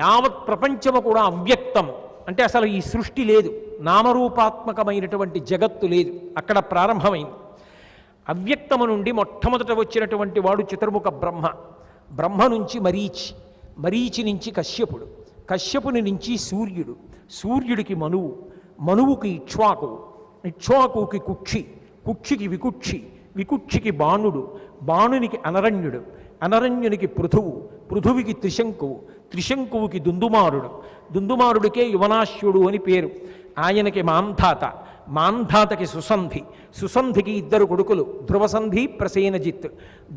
యావత్ ప్రపంచము కూడా అవ్యక్తం. అంటే అసలు ఈ సృష్టి లేదు, నామరూపాత్మకమైనటువంటి జగత్తు లేదు, అక్కడ ప్రారంభమైంది. అవ్యక్తము నుండి మొట్టమొదట వచ్చినటువంటి వాడు చతుర్ముఖ బ్రహ్మ. బ్రహ్మ నుంచి మరీచి, మరీచి నుంచి కశ్యపుడు, కశ్యపుని నుంచి సూర్యుడు, సూర్యుడికి మనువు, మనువుకి ఇక్ష్వాకువు, ఇక్ష్వాకువుకి కుక్షి, కుక్షికి వికుక్షి, వికుక్షికి బాణుడు, బాణునికి అనరణ్యుడు, అనరణ్యునికి పృథువు, పృథువికి త్రిశంకువు, త్రిశంకువుకి దుందుమారుడు, దుందుమారుడికే యువనాశ్యుడు అని పేరు. ఆయనకి మాంధాత, మాంధాతకి సుసంధి, సుసంధికి ఇద్దరు కొడుకులు ధ్రువసంధి ప్రసేనజిత్,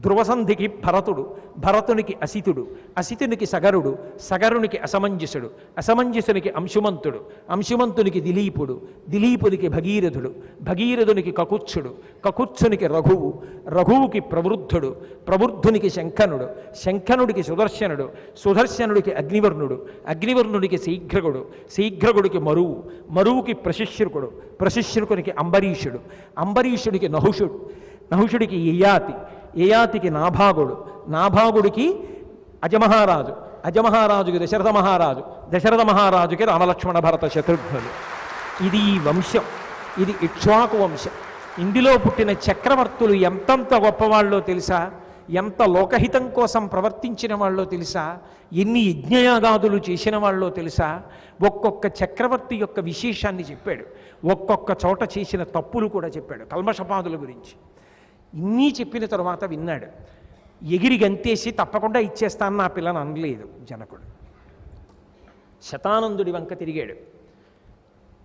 ధ్రువసంధికి భరతుడు, భరతునికి అసితుడు, అసితునికి సగరుడు, సగరునికి అసమంజసుడు, అసమంజసునికి అంశుమంతుడు, అంశుమంతునికి దిలీపుడు, దిలీపునికి భగీరథుడు, భగీరథునికి కకుత్సుడు, కకుత్సునికి రఘువు, రఘువుకి ప్రవృద్ధుడు, ప్రవృద్ధునికి శంఖనుడు, శంఖనుడికి సుదర్శనుడు, సుదర్శనుడికి అగ్నివర్ణుడు, అగ్నివర్ణుడికి శీఘ్రగుడు, శీఘ్రగుడికి మరువు, మరువుకి ప్రశిష్యుకుడు, ప్రశిష్యుకునికి అంబరీషుడు, అంబరీషుడికి నహుషుడు, నహుషుడికి యయాతి, యయాతికి నాభాగుడు, నాభాగుడికి అజమహారాజు, అజమహారాజుకి దశరథ మహారాజు, దశరథ మహారాజుకి రామలక్ష్మణ భరత శత్రుఘ్నులు. ఇది ఈ వంశం, ఇది ఇక్ష్వాకు వంశం. ఇందులో పుట్టిన చక్రవర్తులు ఎంతంత గొప్పవాళ్ళో తెలుసా? ఎంత లోకహితం కోసం ప్రవర్తించిన వాళ్ళో తెలుసా? ఎన్ని యజ్ఞయాగాదులు చేసిన వాళ్ళో తెలుసా? ఒక్కొక్క చక్రవర్తి యొక్క విశేషాన్ని చెప్పాడు, ఒక్కొక్క చోట చేసిన తప్పులు కూడా చెప్పాడు, కల్మషపాదుల గురించి. ఇన్నీ చెప్పిన తరువాత విన్నాడు. ఎగిరి గంతేసి తప్పకుండా ఇచ్చేస్తాను నా పిల్లని అనలేదు జనకుడు. శతానందుడి వంక తిరిగాడు.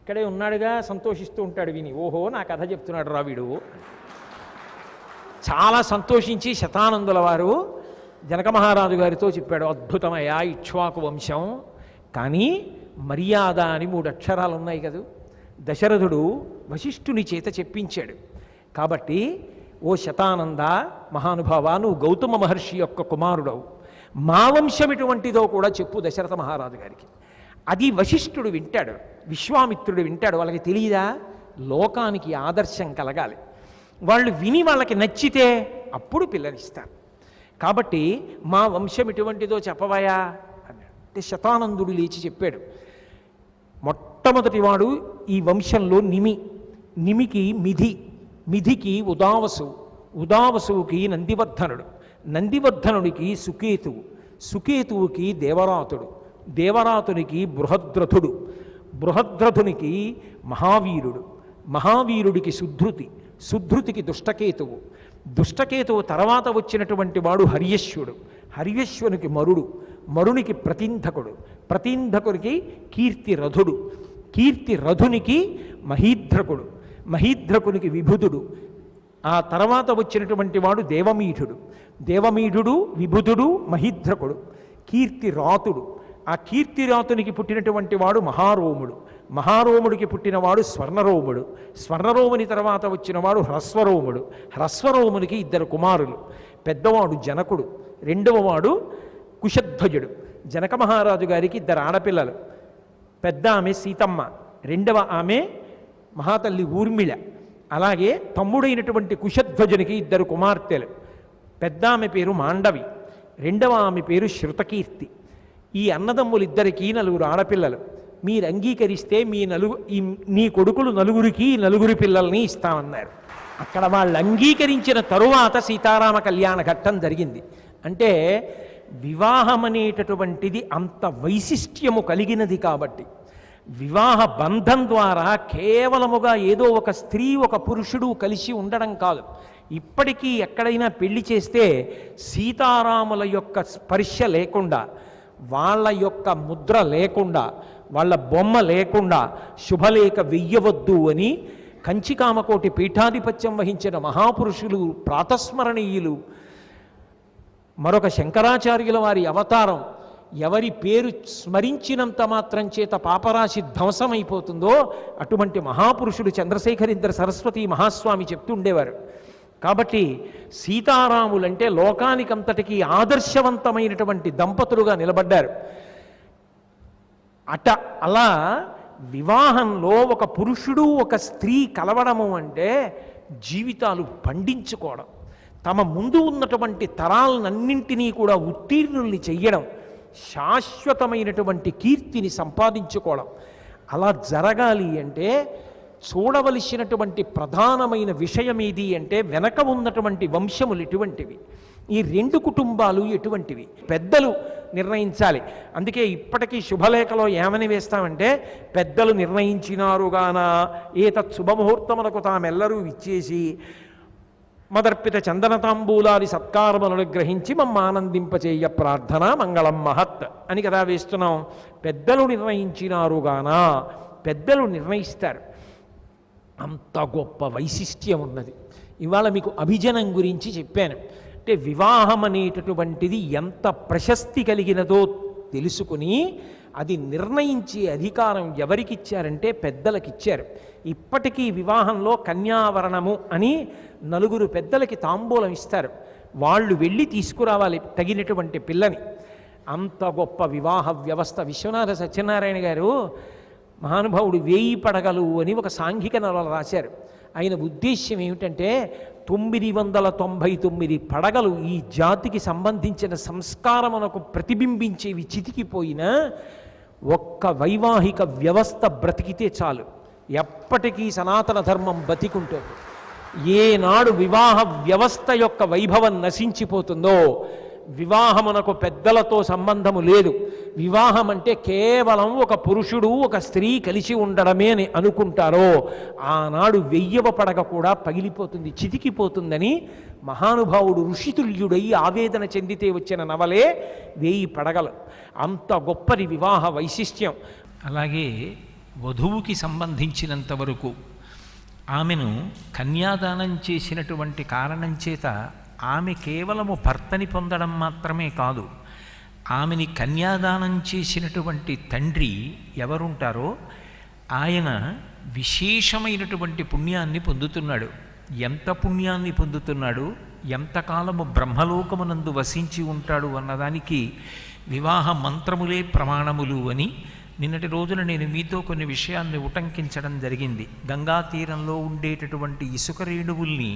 ఇక్కడే ఉన్నాడుగా, సంతోషిస్తూ ఉంటాడు విని. ఓహో, నా కథ చెప్తున్నాడు రా వీడు. చాలా సంతోషించి శతానందుల వారు జనక మహారాజు గారితో చెప్పాడు, అద్భుతమయ్యా ఇక్ష్వాకు వంశం, కానీ మర్యాద అని 3 అక్షరాలు ఉన్నాయి కదా. దశరథుడు వశిష్ఠుని చేత చెప్పించాడు. కాబట్టి ఓ శతానంద మహానుభావ, నువ్వు గౌతమ మహర్షి యొక్క కుమారుడవు, మా వంశం ఎటువంటిదో కూడా చెప్పు దశరథ మహారాజు గారికి. అది వశిష్ఠుడు వింటాడు, విశ్వామిత్రుడు వింటాడు. వాళ్ళకి తెలియదా? లోకానికి ఆదర్శం కలగాలి. వాళ్ళు విని వాళ్ళకి నచ్చితే అప్పుడు పిల్లనిస్తారు. కాబట్టి మా వంశం ఎటువంటిదో చెప్పవయా అన్నాడు. అంటే శతానందుడు లేచి చెప్పాడు. మొట్టమొదటివాడు ఈ వంశంలో నిమి, నిమికి మిథి, మిథికి ఉదావసు, ఉదావసువుకి నందివర్ధనుడు, నందివర్ధనుడికి సుకేతువు, సుకేతువుకి దేవరాతుడు, దేవరాతునికి బృహద్రథుడు, బృహద్రథునికి మహావీరుడు, మహావీరుడికి సుధృతి, సుధృతికి దుష్టకేతువు, దుష్టకేతువు తర్వాత వచ్చినటువంటి వాడు హర్యశ్వుడు, హర్యశ్వునికి మరుడు, మరునికి ప్రతింధకుడు, ప్రతింధకునికి కీర్తిరథుడు, కీర్తిరథునికి మహీధ్రకుడు, మహీధ్రకునికి విభుదుడు. ఆ తర్వాత వచ్చినటువంటి వాడు దేవమీఢుడు, దేవమీఢుడు విభుదుడు మహీధ్రకుడు, కీర్తిరాతుడు. ఆ కీర్తిరాతునికి పుట్టినటువంటి వాడు మహారోముడు, మహారోముడికి పుట్టినవాడు స్వర్ణరోముడు, స్వర్ణరోముని తర్వాత వచ్చినవాడు హ్రస్వరోముడు, హ్రస్వరోమునికి 2 కుమారులు. పెద్దవాడు జనకుడు, రెండవ వాడు కుశధ్వజుడు. జనక మహారాజు గారికి 2 ఆడపిల్లలు. పెద్ద ఆమె సీతమ్మ, రెండవ ఆమె మహాతల్లి ఊర్మిళ. అలాగే తమ్ముడైనటువంటి కుశధ్వజునికి 2 కుమార్తెలు. పెద్ద ఆమె పేరు మాండవి, రెండవ ఆమె పేరు శృతకీర్తి. ఈ అన్నదమ్ములిద్దరికీ 4 ఆడపిల్లలు. మీరు అంగీకరిస్తే నీ కొడుకులు 4కి 4 పిల్లల్ని ఇస్తామన్నారు. అక్కడ వాళ్ళు అంగీకరించిన తరువాత సీతారామ కళ్యాణ ఘట్టం జరిగింది. అంటే వివాహం అనేటటువంటిది అంత వైశిష్ట్యము కలిగినది కాబట్టి, వివాహ బంధం ద్వారా కేవలముగా ఏదో ఒక స్త్రీ ఒక పురుషుడు కలిసి ఉండడం కాదు. ఇప్పటికీ ఎక్కడైనా పెళ్లి చేస్తే సీతారాముల యొక్క స్పర్శ లేకుండా, వాళ్ళ యొక్క ముద్ర లేకుండా, వాళ్ళ బొమ్మ లేకుండా శుభలేఖ వెయ్యవద్దు అని కంచికామకోటి పీఠాధిపత్యం వహించిన మహాపురుషులు, ప్రాతస్మరణీయులు, మరొక శంకరాచార్యుల వారి అవతారం, ఎవరి పేరు స్మరించినంత మాత్రం చేత పాపరాశి ధ్వంసమైపోతుందో అటువంటి మహాపురుషుడు చంద్రశేఖరేంద్ర సరస్వతి మహాస్వామి చెప్తుండేవారు. కాబట్టి సీతారాములంటే లోకానికంతటికీ ఆదర్శవంతమైనటువంటి దంపతులుగా నిలబడ్డారు. అలా వివాహంలో ఒక పురుషుడు ఒక స్త్రీ కలవడము అంటే జీవితాలు పండించుకోవడం, తమ ముందు ఉన్నటువంటి తరాలన్నింటినీ కూడా ఉత్తీర్ణుల్ని చెయ్యడం, శాశ్వతమైనటువంటి కీర్తిని సంపాదించుకోవడం. అలా జరగాలి అంటే చూడవలసినటువంటి ప్రధానమైన విషయం ఏది అంటే వెనక ఉన్నటువంటి వంశములు ఎటువంటివి, ఈ రెండు కుటుంబాలు ఎటువంటివి పెద్దలు నిర్ణయించాలి. అందుకే ఇప్పటికీ శుభలేఖలో ఏమని వేస్తామంటే, పెద్దలు నిర్ణయించినారుగాన ఏతత్ శుభముహూర్తములకు తామెల్లరూ ఇచ్చేసి మదర్పిత చందనతాంబూలాది సత్కారములను గ్రహించి మమ్మ ఆనందింపచేయ ప్రార్థన మంగళం మహత్ అని కదా వేస్తున్నాం. పెద్దలు నిర్ణయించినారుగాన, పెద్దలు నిర్ణయిస్తారు. అంత గొప్ప వైశిష్ట్యం ఉన్నది. ఇవాళ మీకు అభిజనం గురించి చెప్పాను. అంటే వివాహం అనేటటువంటిది ఎంత ప్రశస్తి కలిగినదో తెలుసుకుని అది నిర్ణయించే అధికారం ఎవరికిచ్చారంటే పెద్దలకిచ్చారు. ఇప్పటికీ వివాహంలో కన్యావరణము అని నలుగురు పెద్దలకి తాంబూలం ఇస్తారు. వాళ్ళు వెళ్ళి తీసుకురావాలి తగినటువంటి పిల్లని. అంత గొప్ప వివాహ వ్యవస్థ. విశ్వనాథ సత్యనారాయణ గారు మహానుభావుడు 1000 పడగలు అని ఒక సాంఘిక నవల రాశారు. ఆయన ఉద్దేశ్యం ఏమిటంటే 999 పడగలు ఈ జాతికి సంబంధించిన సంస్కారమునకు ప్రతిబింబించేవి చితికిపోయినా ఒక్క వైవాహిక వ్యవస్థ బ్రతికితే చాలు, ఎప్పటికీ సనాతన ధర్మం బతికుంటుంది. ఏనాడు వివాహ వ్యవస్థ యొక్క వైభవం నశించిపోతుందో, వివాహమునకు పెద్దలతో సంబంధము లేదు, వివాహం అంటే కేవలం ఒక పురుషుడు ఒక స్త్రీ కలిసి ఉండడమే అని అనుకుంటారో ఆనాడు 1000వ పడగ కూడా పగిలిపోతుంది, చితికిపోతుందని మహానుభావుడు ఋషితుల్యుడై ఆవేదన చెందితే వచ్చిన నవలే 1000 పడగలు. అంత గొప్పది వివాహ వైశిష్ట్యం. అలాగే వధువుకి సంబంధించినంత వరకు ఆమెను కన్యాదానం చేసినటువంటి కారణం చేత ఆమె కేవలము భర్తని పొందడం మాత్రమే కాదు, ఆమెని కన్యాదానం చేసినటువంటి తండ్రి ఎవరుంటారో ఆయన విశేషమైనటువంటి పుణ్యాన్ని పొందుతున్నాడు. ఎంత పుణ్యాన్ని పొందుతున్నాడు, ఎంతకాలము బ్రహ్మలోకమునందు వసించి ఉంటాడు అన్నదానికి వివాహ మంత్రములే ప్రమాణములు అని నిన్నటి రోజున నేను మీతో కొన్ని విషయాన్ని ఉటంకించడం జరిగింది. గంగా తీరంలో ఉండేటటువంటి ఇసుక రేణువుల్ని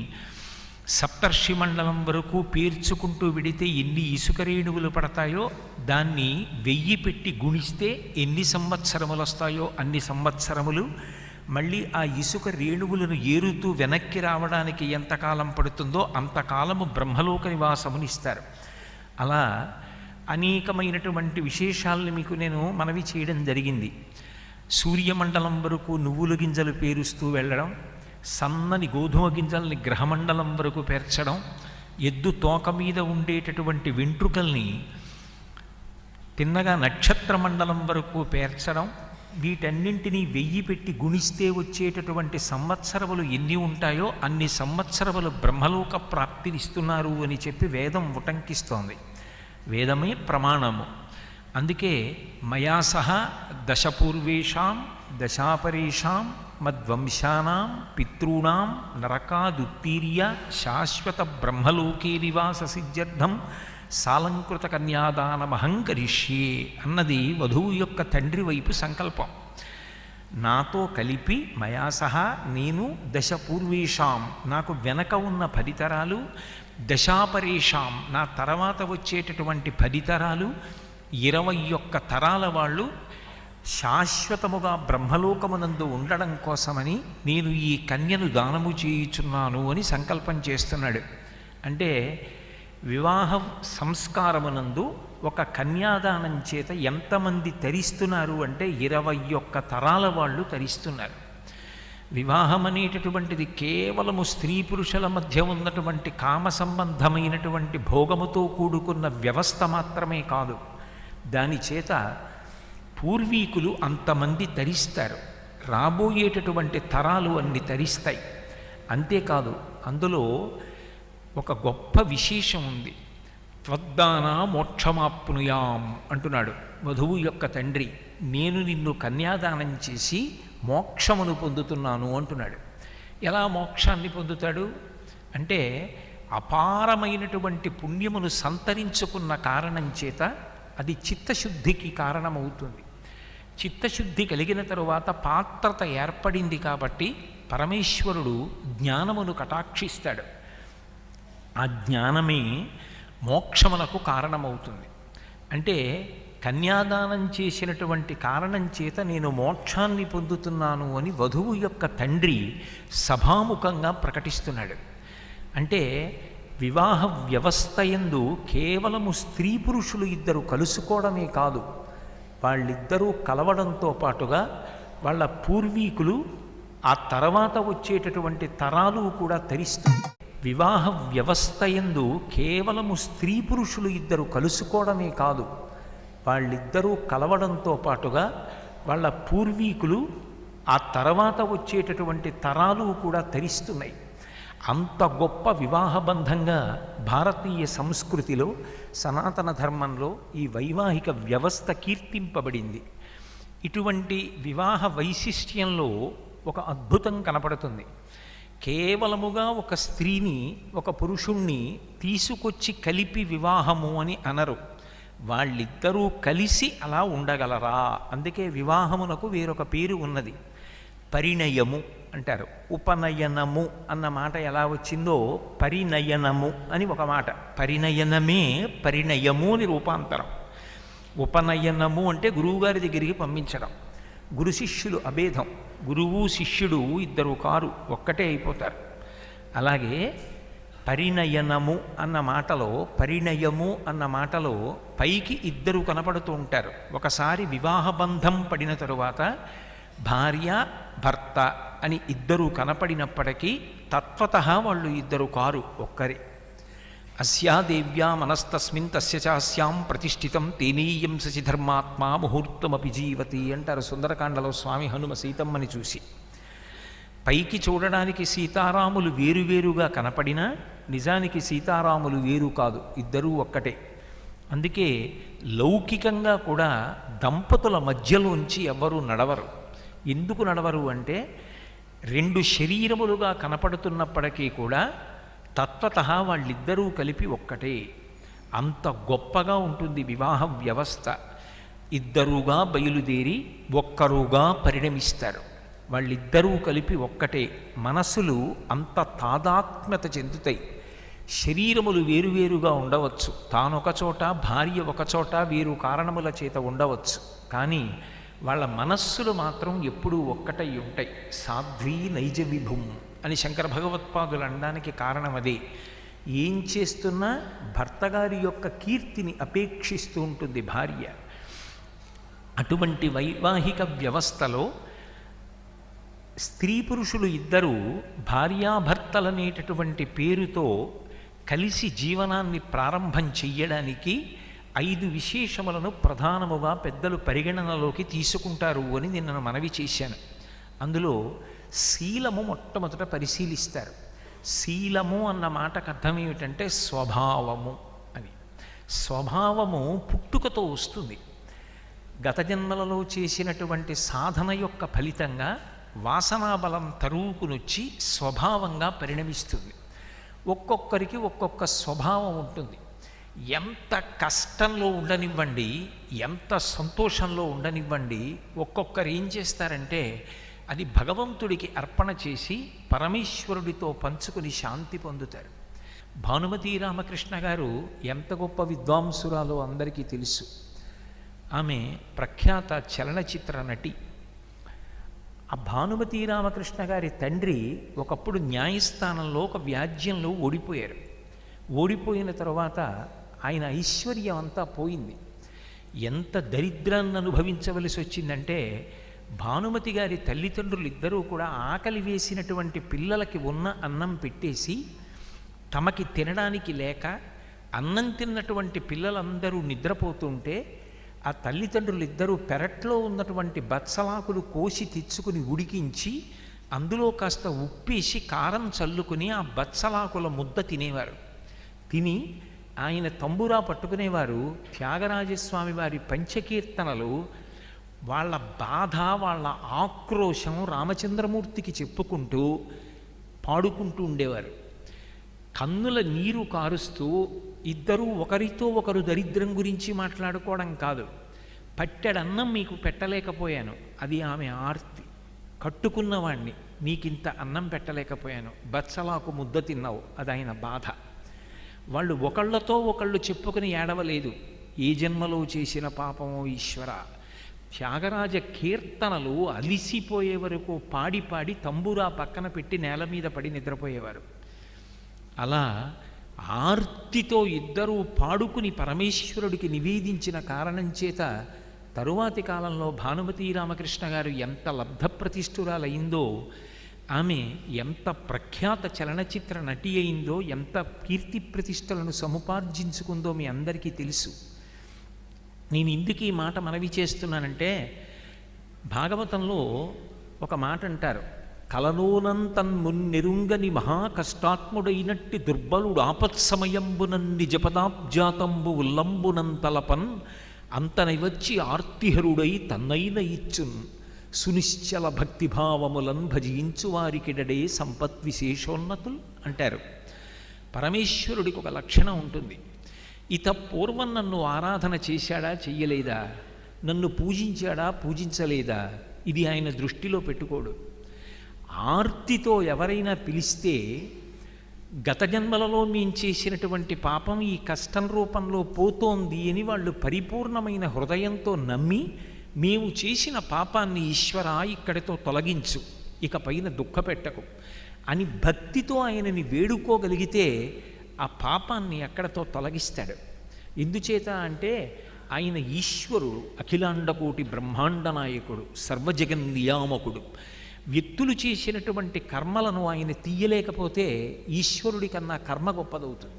సప్తర్షి మండలం వరకు పేర్చుకుంటూ విడితే ఎన్ని ఇసుక రేణువులు పడతాయో దాన్ని 1000 పెట్టి గుణిస్తే ఎన్ని సంవత్సరములు వస్తాయో అన్ని సంవత్సరములు, మళ్ళీ ఆ ఇసుక రేణువులను ఏరుతూ వెనక్కి రావడానికి ఎంతకాలం పడుతుందో అంతకాలము బ్రహ్మలోక నివాసమునిస్తారు. అలా అనేకమైనటువంటి విశేషాలను మీకు నేను మనవి చేయడం జరిగింది. సూర్యమండలం వరకు నువ్వుల గింజలు పేరుస్తూ వెళ్ళడం, సన్నని గోధుమ గింజల్ని గ్రహమండలం వరకు పేర్చడం, ఎద్దు తోక మీద ఉండేటటువంటి వెంట్రుకల్ని తిన్నగా నక్షత్ర మండలం వరకు పేర్చడం, వీటన్నింటినీ 1000 పెట్టి గుణిస్తే వచ్చేటటువంటి సంవత్సరములు ఎన్ని ఉంటాయో అన్ని సంవత్సరములు బ్రహ్మలోక ప్రాప్తినిస్తున్నారు అని చెప్పి వేదం ఉటంకిస్తోంది. వేదమే ప్రమాణము. అందుకే మయా సహ దశపూర్వేషాం దశాపరేషాం మద్వంశానాం పితॄణాం నరకాదుత్తీర్య శాశ్వత బ్రహ్మలోకే నివాస సిద్ధ్యర్థం సాలంకృత కన్యాదానమహం కరిష్యే అన్నది వధువు యొక్క తండ్రి వైపు సంకల్పం. నాతో కలిపి మయా సహా నేను దశపూర్వేషాం నాకు వెనక ఉన్న 10 తరాలు, దశాపరేషాం నా తర్వాత వచ్చేటటువంటి 10 తరాలు, 21 తరాల వాళ్ళు శాశ్వతముగా బ్రహ్మలోకమునందు ఉండడం కోసమని నేను ఈ కన్యను దానము చేయుచున్నాను అని సంకల్పం చేస్తున్నాడు. అంటే వివాహ సంస్కారమునందు ఒక కన్యాదానం చేత ఎంతమంది తరిస్తున్నారు అంటే 21 తరాల వాళ్ళు తరిస్తున్నారు. వివాహం అనేటటువంటిది కేవలము స్త్రీ పురుషుల మధ్య ఉన్నటువంటి కామ సంబంధమైనటువంటి భోగముతో కూడుకున్న వ్యవస్థ మాత్రమే కాదు, దాని చేత పూర్వీకులు అంతమంది తరిస్తారు, రాబోయేటటువంటి తరాలు అన్ని తరిస్తాయి. అంతేకాదు అందులో ఒక గొప్ప విశేషం ఉంది. త్వద్దాన మోక్షమాప్నుయాం అంటున్నాడు వధువు యొక్క తండ్రి. నేను నిన్ను కన్యాదానం చేసి మోక్షమును పొందుతున్నాను అంటున్నాడు. ఎలా మోక్షాన్ని పొందుతాడు అంటే అపారమైనటువంటి పుణ్యమును సంతరించుకున్న కారణం చేత అది చిత్తశుద్ధికి కారణమవుతుంది. చిత్తశుద్ధి కలిగిన తరువాత పాత్రత ఏర్పడింది కాబట్టి పరమేశ్వరుడు జ్ఞానమును కటాక్షిస్తాడు. ఆ జ్ఞానమే మోక్షమునకు కారణమవుతుంది. అంటే కన్యాదానం చేసినటువంటి కారణం చేత నేను మోక్షాన్ని పొందుతున్నాను అని వధువు యొక్క తండ్రి సభాముఖంగా ప్రకటిస్తున్నాడు. అంటే వివాహ వ్యవస్థ యందు కేవలము స్త్రీ పురుషులు ఇద్దరు కలుసుకోవడమే కాదు, వాళ్ళిద్దరూ కలవడంతో పాటుగా వాళ్ళ పూర్వీకులు ఆ తర్వాత వచ్చేటటువంటి తరాలు కూడా తరిస్తుంది. వివాహ వ్యవస్థ యందు కేవలము స్త్రీ పురుషులు ఇద్దరు కలుసుకోవడమే కాదు, వాళ్ళిద్దరూ కలవడంతో పాటుగా వాళ్ళ పూర్వీకులు ఆ తర్వాత వచ్చేటటువంటి తరాలు కూడా తరిస్తున్నాయి. అంత గొప్ప వివాహబంధంగా భారతీయ సంస్కృతిలో, సనాతన ధర్మంలో ఈ వైవాహిక వ్యవస్థ కీర్తింపబడింది. ఇటువంటి వివాహ వైశిష్ట్యంలో ఒక అద్భుతం కనపడుతుంది. కేవలముగా ఒక స్త్రీని ఒక పురుషుణ్ణి తీసుకొచ్చి కలిపి వివాహము అని అనరు. వాళ్ళిద్దరూ కలిసి అలా ఉండగలరా? అందుకే వివాహమునకు వేరొక పేరు ఉన్నది, పరిణయము అంటారు. ఉపనయనము అన్న మాట ఎలా వచ్చిందో పరిణయనము అని ఒక మాట. పరిణయనమే పరిణయము అని రూపాంతరం. ఉపనయనము అంటే గురువుగారి దగ్గరికి పంపించడం. గురు శిష్యులు అభేదం, గురువు శిష్యుడు ఇద్దరు కారు, ఒక్కటే అయిపోతారు. అలాగే పరిణయనము అన్న మాటలో, పరిణయము అన్న మాటలో పైకి ఇద్దరు కనపడుతూ ఉంటారు. ఒకసారి వివాహబంధం పడిన తరువాత భార్య భర్త అని ఇద్దరు కనపడినప్పటికీ తత్వతః వాళ్ళు ఇద్దరు కారు, ఒక్కరే. అస్యా దేవ్యా మనస్తస్మిన్ తస్య చాస్యాం ప్రతిష్ఠితం తేనీయం శశిధర్మాత్మా ముహూర్తమపి జీవతి అంటారు సుందరకాండలో స్వామి హనుమ సీతమ్మని చూసి. పైకి చూడడానికి సీతారాములు వేరువేరుగా కనపడినా నిజానికి సీతారాములు వేరు కాదు, ఇద్దరూ ఒక్కటే. అందుకే లౌకికంగా కూడా దంపతుల మధ్యలోంచి ఎవ్వరూ నడవరు. ఎందుకు నడవరు అంటే రెండు శరీరములుగా కనపడుతున్నప్పటికీ కూడా తత్వతః వాళ్ళిద్దరూ కలిపి ఒక్కటే. అంత గొప్పగా ఉంటుంది వివాహ వ్యవస్థ. ఇద్దరుగా బయలుదేరి ఒక్కరుగా పరిణమిస్తారు. వాళ్ళిద్దరూ కలిపి ఒక్కటే. మనసులు అంత తాదాత్మ్యత చెందుతాయి. శరీరములు వేరువేరుగా ఉండవచ్చు, తానొక చోట భార్య ఒకచోట వేరు కారణముల చేత ఉండవచ్చు, కానీ వాళ్ళ మనస్సులు మాత్రం ఎప్పుడూ ఒక్కటై ఉంటాయి. సాధ్వీ నైజ విభుం అని శంకర భగవత్పాదులు అనడానికి కారణం అదే. ఏం చేస్తున్నా భర్త గారి యొక్క కీర్తిని అపేక్షిస్తూ ఉంటుంది భార్య. అటువంటి వైవాహిక వ్యవస్థలో స్త్రీ పురుషులు ఇద్దరూ భార్యాభర్తలనేటటువంటి పేరుతో కలిసి జీవనాన్ని ప్రారంభం చెయ్యడానికి 5 విశేషములను ప్రధానముగా పెద్దలు పరిగణనలోకి తీసుకుంటారు అని నిన్న మనవి చేశాను. అందులో శీలము మొట్టమొదట పరిశీలిస్తారు. శీలము అన్న మాటకు అర్థం ఏమిటంటే స్వభావము అని. స్వభావము పుట్టుకతో వస్తుంది. గత జన్మలలో చేసినటువంటి సాధన యొక్క ఫలితంగా వాసనాబలం తరువుకునొచ్చి స్వభావంగా పరిణమిస్తుంది. ఒక్కొక్కరికి ఒక్కొక్క స్వభావం ఉంటుంది. ఎంత కష్టంలో ఉండనివ్వండి, ఎంత సంతోషంలో ఉండనివ్వండి, ఒక్కొక్కరు ఏం చేస్తారంటే అది భగవంతుడికి అర్పణ చేసి పరమేశ్వరుడితో పంచుకుని శాంతి పొందుతారు. భానుమతి రామకృష్ణ గారు ఎంత గొప్ప విద్వాంసురాలో అందరికీ తెలుసు. ఆమె ప్రఖ్యాత చలనచిత్ర నటి. ఆ భానుమతి రామకృష్ణ గారి తండ్రి ఒకప్పుడు న్యాయస్థానంలో ఒక వ్యాజ్యంలో ఓడిపోయారు. ఓడిపోయిన తర్వాత ఆయన ఐశ్వర్యం అంతా పోయింది. ఎంత దరిద్రాన్ని అనుభవించవలసి వచ్చిందంటే భానుమతి గారి తల్లిదండ్రులు ఇద్దరూ కూడా ఆకలి వేసినటువంటి పిల్లలకి ఉన్న అన్నం పెట్టేసి తమకి తినడానికి లేక అన్నం తిన్నటువంటి పిల్లలందరూ నిద్రపోతుంటే ఆ తల్లిదండ్రులు ఇద్దరూ పెరట్లో ఉన్నటువంటి బత్సలాకులు కోసి తెచ్చుకుని ఉడికించి అందులో కాస్త ఉప్పేసి కారం చల్లుకుని ఆ బత్సలాకుల ముద్ద తినేవారు. తిని ఆయన తంబురా పట్టుకునేవారు. త్యాగరాజస్వామి వారి పంచకీర్తనలు, వాళ్ళ బాధ, వాళ్ళ ఆక్రోశం రామచంద్రమూర్తికి చెప్పుకుంటూ పాడుకుంటూ ఉండేవారు. కన్నుల నీరు కారుస్తూ ఇద్దరూ ఒకరితో ఒకరు దరిద్రం గురించి మాట్లాడుకోవడం కాదు, పట్టెడన్నం మీకు పెట్టలేకపోయాను అది ఆమె ఆర్తి. కట్టుకున్నవాణ్ణి నీకింత అన్నం పెట్టలేకపోయాను, బత్సలాకు ముద్ద తిన్నావు అది ఆయన బాధ. వాళ్ళు ఒకళ్ళతో ఒకళ్ళు చెప్పుకుని ఏడవలేదు. ఏ జన్మలో చేసిన పాపమో ఈశ్వర. త్యాగరాజ కీర్తనలు అలిసిపోయే వరకు పాడి పాడి తంబురా పక్కన పెట్టి నేల మీద పడి నిద్రపోయేవారు. అలా ఆర్తితో ఇద్దరూ పాడుకుని పరమేశ్వరుడికి నివేదించిన కారణం చేత తరువాతి కాలంలో భానుమతి రామకృష్ణ గారు ఎంత లబ్ధప్రతిష్ఠురాలయ్యిందో, ఆమె ఎంత ప్రఖ్యాత చలనచిత్ర నటి అయిందో, ఎంత కీర్తి ప్రతిష్టలను సముపార్జించుకుందో మీ అందరికీ తెలుసు. నేను ఇందుకు ఈ మాట మనవి చేస్తున్నానంటే, భాగవతంలో ఒక మాట అంటారు, కలనోనంతన్ మున్నెరుంగని మహాకష్టాత్ముడైనట్టి దుర్బలుడు ఆపత్సమయంబునన్ నిజపదాబ్జాతంబు ఉల్లంబునంతలపన్ అంతనైవచ్చి ఆర్తిహరుడై తన్నైన ఇచ్చున్ సునిశ్చల భక్తిభావములన్ భజించు వారికిడడే సంపద్విశేషోన్నతులు అంటారు. పరమేశ్వరుడికి ఒక లక్షణం ఉంటుంది. ఇత పూర్వం నన్ను ఆరాధన చేశాడా చెయ్యలేదా, నన్ను పూజించాడా పూజించలేదా, ఇది ఆయన దృష్టిలో పెట్టుకోడు. ఆర్తితో ఎవరైనా పిలిస్తే గత జన్మలలో మేము చేసినటువంటి పాపం ఈ కష్టం రూపంలో పోతోంది అని వాళ్ళు పరిపూర్ణమైన హృదయంతో నమ్మి, మేము చేసిన పాపాన్ని ఈశ్వరా ఇక్కడితో తొలగించు, ఇక పైన దుఃఖపెట్టకు అని భక్తితో ఆయనని వేడుకోగలిగితే ఆ పాపాన్ని అక్కడతో తొలగిస్తాడు. ఎందుచేత అంటే ఆయన ఈశ్వరుడు, అఖిలాండకోటి బ్రహ్మాండ నాయకుడు, సర్వజగన్ నియామకుడు. వ్యక్తులు చేసినటువంటి కర్మలను ఆయన తీయలేకపోతే ఈశ్వరుడి కన్నా కర్మ గొప్పదవుతుంది.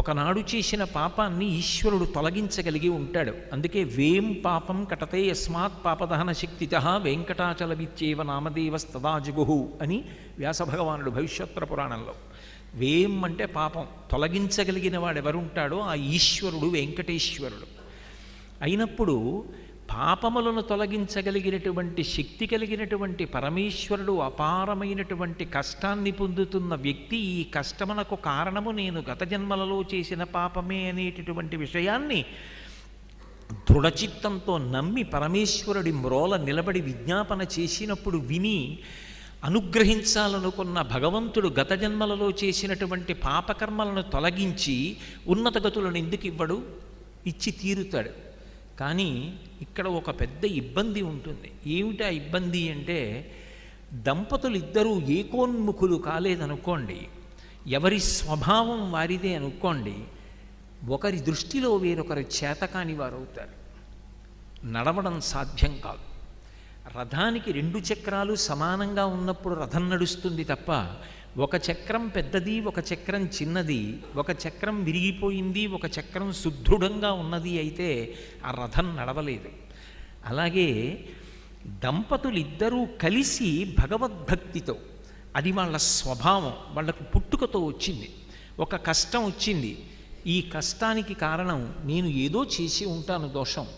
ఒకనాడు చేసిన పాపాన్ని ఈశ్వరుడు తొలగించగలిగి ఉంటాడు. అందుకే వేం పాపం కటతే యస్మాత్ పాపదహన శక్తిత వెంకటాచలమిత్యేవ నామదేవస్తదాజుగుహు అని వ్యాసభగవానుడు భవిష్యోత్తర పురాణంలో. వేం అంటే పాపం, తొలగించగలిగిన వాడు ఎవరుంటాడో ఆ ఈశ్వరుడు వెంకటేశ్వరుడు అయినప్పుడు, పాపములను తొలగించగలిగినటువంటి శక్తి కలిగినటువంటి పరమేశ్వరుడు అపారమైనటువంటి కష్టాన్ని పొందుతున్న వ్యక్తి, ఈ కష్టమునకు కారణము నేను గత జన్మలలో చేసిన పాపమే అనేటటువంటి విషయాన్ని దృఢచిత్తంతో నమ్మి పరమేశ్వరుడి మ్రోల నిలబడి విజ్ఞాపన చేసినప్పుడు విని అనుగ్రహించాలనుకున్న భగవంతుడు గత జన్మలలో చేసినటువంటి పాపకర్మలను తొలగించి ఉన్నత గతులను ఎందుకు ఇవ్వడు? ఇచ్చి తీరుతాడు. కానీ ఇక్కడ ఒక పెద్ద ఇబ్బంది ఉంటుంది. ఏమిటా ఇబ్బంది అంటే, దంపతులు ఇద్దరూ ఏకోన్ముఖులు కాలేదనుకోండి, ఎవరి స్వభావం వారిదే అనుకోండి, ఒకరి దృష్టిలో వేరొకరు చేతకాని వారు అవుతారు. నడవడం సాధ్యం కాదు. రథానికి 2 చక్రాలు సమానంగా ఉన్నప్పుడు రథం నడుస్తుంది తప్ప, ఒక చక్రం పెద్దది, ఒక చక్రం చిన్నది, ఒక చక్రం విరిగిపోయింది, ఒక చక్రం సుదృఢంగా ఉన్నది అయితే ఆ రథం నడవలేదు. అలాగే దంపతులిద్దరూ కలిసి భగవద్భక్తితో, అది వాళ్ళ స్వభావం, వాళ్ళకు పుట్టుకతో వచ్చింది. ఒక కష్టం వచ్చింది, ఈ కష్టానికి కారణం నేను ఏదో చేసి ఉంటాను దోషం,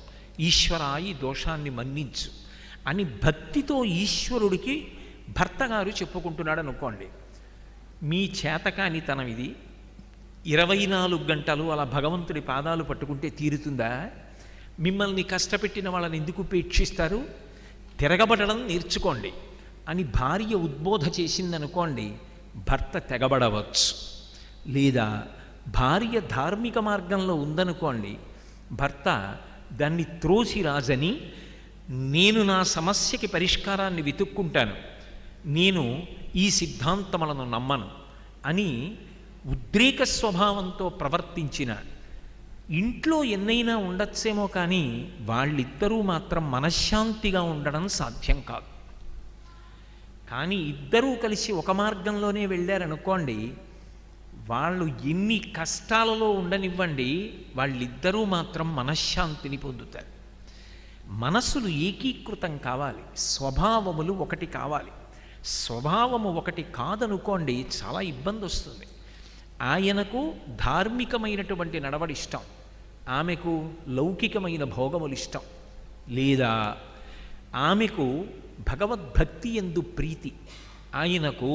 ఈశ్వరా ఈ దోషాన్ని మన్నించు అని భక్తితో ఈశ్వరుడికి భర్తగారు చెప్పుకుంటున్నాడు అనుకోండి. మీ చేతకానితనం ఇది, 24 గంటలు అలా భగవంతుడి పాదాలు పట్టుకుంటే తీరుతుందా? మిమ్మల్ని కష్టపెట్టిన వాళ్ళని ఎందుకు ఉపేక్షిస్తారు? తిరగబడడం నేర్చుకోండి అని భార్య ఉద్బోధ చేసిందనుకోండి, భర్త తెగబడవచ్చు. లేదా భార్య ధార్మిక మార్గంలో ఉందనుకోండి, భర్త దాన్ని త్రోసి రాజని, నేను నా సమస్యకి పరిష్కారాన్ని వెతుక్కుంటాను, నేను ఈ సిద్ధాంతములను నమ్మను అని ఉద్రేక స్వభావంతో ప్రవర్తించిన ఇంట్లో ఎన్నైనా ఉండొచ్చేమో కానీ వాళ్ళిద్దరూ మాత్రం మనశ్శాంతిగా ఉండడం సాధ్యం కాదు. కానీ ఇద్దరూ కలిసి ఒక మార్గంలోనే వెళ్ళారనుకోండి, వాళ్ళు ఎన్ని కష్టాలలో ఉండనివ్వండి, వాళ్ళిద్దరూ మాత్రం మనశ్శాంతిని పొందుతారు. మనసులు ఏకీకృతం కావాలి, స్వభావములు ఒకటి కావాలి. స్వభావము ఒకటి కాదనుకోండి, చాలా ఇబ్బంది వస్తుంది. ఆయనకు ధార్మికమైనటువంటి నడవడి ఇష్టం, ఆమెకు లౌకికమైన భోగములు ఇష్టం. లేదా ఆమెకు భగవద్భక్తి యందు ప్రీతి, ఆయనకు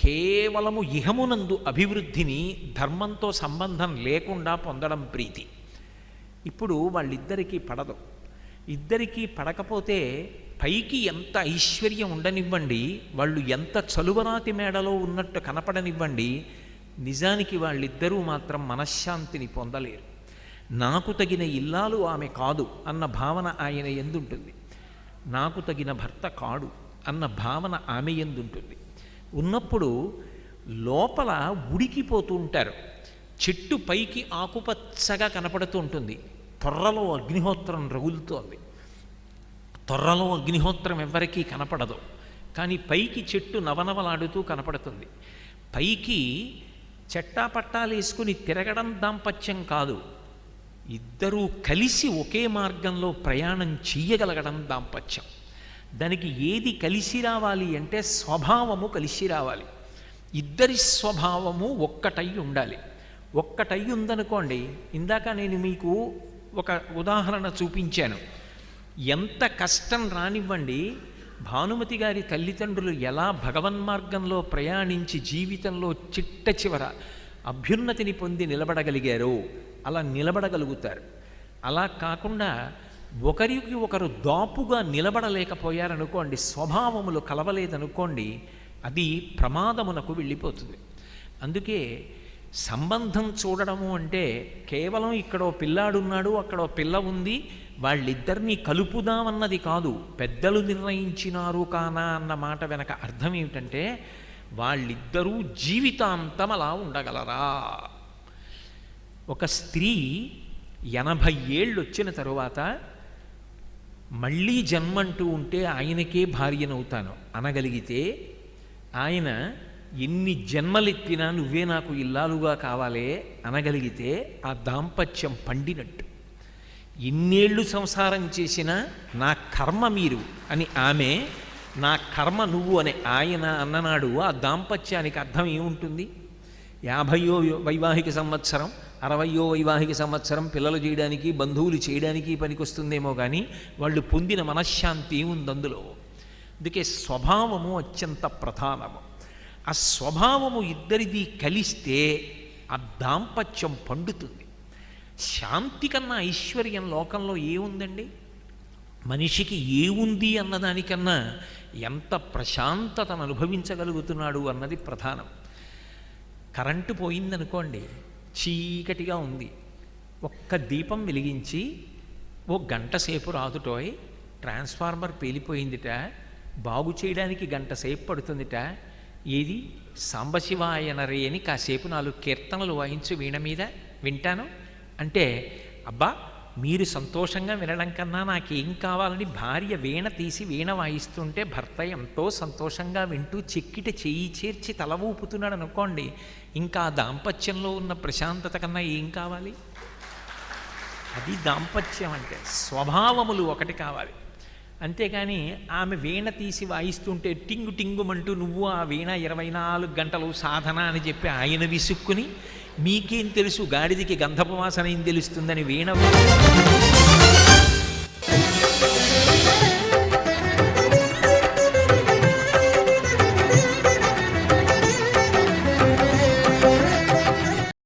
కేవలము ఇహమునందు అభివృద్ధిని ధర్మంతో సంబంధం లేకుండా పొందడం ప్రీతి. ఇప్పుడు వాళ్ళిద్దరికీ పడదు. ఇద్దరికీ పడకపోతే పైకి ఎంత ఐశ్వర్యం ఉండనివ్వండి, వాళ్ళు ఎంత చలువరాతి మేడలో ఉన్నట్టు కనపడనివ్వండి, నిజానికి వాళ్ళిద్దరూ మాత్రం మనశ్శాంతిని పొందలేరు. నాకు తగిన ఇల్లాలు ఆమె కాదు అన్న భావన ఆయన ఎందుంటుంది. నాకు తగిన భర్త కాడు అన్న భావన ఆమె ఎందుంటుంది. ఉన్నప్పుడు లోపల ఉడికిపోతూ ఉంటారు. చెట్టు పైకి ఆకుపచ్చగా కనపడుతూ ఉంటుంది, తొర్రలో అగ్నిహోత్రం రగులుతోంది. తొర్రలో అగ్నిహోత్రం ఎవ్వరికీ కనపడదు, కానీ పైకి చెట్టు నవనవలాడుతూ కనపడుతుంది. పైకి చెట్టాపట్టాలు వేసుకుని తిరగడం దాంపత్యం కాదు, ఇద్దరూ కలిసి ఒకే మార్గంలో ప్రయాణం చెయ్యగలగడం దాంపత్యం. దానికి ఏది కలిసి రావాలి అంటే స్వభావము కలిసి రావాలి. ఇద్దరి స్వభావము ఒక్కటై ఉండాలి. ఒక్కటై ఉందనుకోండి, ఇందాక నేను మీకు ఒక ఉదాహరణ చూపించాను. ఎంత కష్టం రానివ్వండి, భానుమతి గారి తల్లిదండ్రులు ఎలా భగవన్మార్గంలో ప్రయాణించి జీవితంలో చిట్ట చివర అభ్యున్నతిని పొంది నిలబడగలిగారో అలా నిలబడగలుగుతారు. అలా కాకుండా ఒకరికి ఒకరు దాపుగా నిలబడలేకపోయారనుకోండి, స్వభావములు కలవలేదనుకోండి, అది ప్రమాదమునకు వెళ్ళిపోతుంది. అందుకే సంబంధం చూడడము అంటే కేవలం ఇక్కడో పిల్లాడున్నాడు అక్కడో పిల్ల ఉంది వాళ్ళిద్దరినీ కలుపుదామన్నది కాదు. పెద్దలు నిర్ణయించినారు కానా అన్న మాట వెనక అర్థం ఏమిటంటే వాళ్ళిద్దరూ జీవితాంతం అలా ఉండగలరా. ఒక స్త్రీ 80 ఏళ్ళు వచ్చిన తరువాత మళ్ళీ జన్మంటూ ఉంటే ఆయనకే భార్యనవుతాను అనగలిగితే, ఆయన ఎన్ని జన్మలెత్తినా నువ్వే నాకు ఇల్లాలుగా కావాలే అనగలిగితే ఆ దాంపత్యం పండినట్టు. ఇన్నేళ్ళు సంసారం చేసినా నా కర్మ మీరు అని ఆమె, నా కర్మ నువ్వు అని ఆయన అన్ననాడు ఆ దాంపత్యానికి అర్థం ఏముంటుంది? 50వ వైవాహిక సంవత్సరం 60వ వైవాహిక సంవత్సరం పిల్లలు చేయడానికి బంధువులు చేయడానికి పనికొస్తుందేమో కానీ వాళ్ళు పొందిన మనశ్శాంతి ఏముంది అందులో. అందుకే స్వభావము అత్యంత ప్రధానము. ఆ స్వభావము ఇద్దరిది కలిస్తే ఆ దాంపత్యం పండుతుంది. శాంతి కన్నా ఐశ్వర్యం లోకంలో ఏముందండి? మనిషికి ఏముంది అన్నదానికన్నా ఎంత ప్రశాంతతను అనుభవించగలుగుతున్నాడు అన్నది ప్రధానం. కరెంటు పోయిందనుకోండి, చీకటిగా ఉంది, ఒక్క దీపం వెలిగించి ఓ గంట సేపు రాదుటోయ్, ట్రాన్స్ఫార్మర్ పేలిపోయిందిట, బాగు చేయడానికి గంట సేపు పడుతుందిట, ఏది సాంబశివాయనరే అని కాసేపు 4 కీర్తనలు వాయించు వీణ మీద వింటాను అంటే, అబ్బా మీరు సంతోషంగా వినడం కన్నా నాకేం కావాలని భార్య వీణ తీసి వీణ వాయిస్తుంటే భర్త ఎంతో సంతోషంగా వింటూ చెక్కిట చెయ్యి చేర్చి తల ఊపుతున్నాడు అనుకోండి, ఇంకా దాంపత్యంలో ఉన్న ప్రశాంతత కన్నా ఏం కావాలి? అది దాంపత్యం అంటే. స్వభావములు ఒకటి కావాలి. అంతేకాని ఆమె వీణ తీసి వాయిస్తుంటే టింగు టింగుమంటూ నువ్వు ఆ వీణ 24 గంటలు సాధన అని చెప్పి ఆయన విసుక్కుని, మీకేం తెలుసు గాడిదికి గంధపు వాసన ఏం తెలుస్తుందని వీణ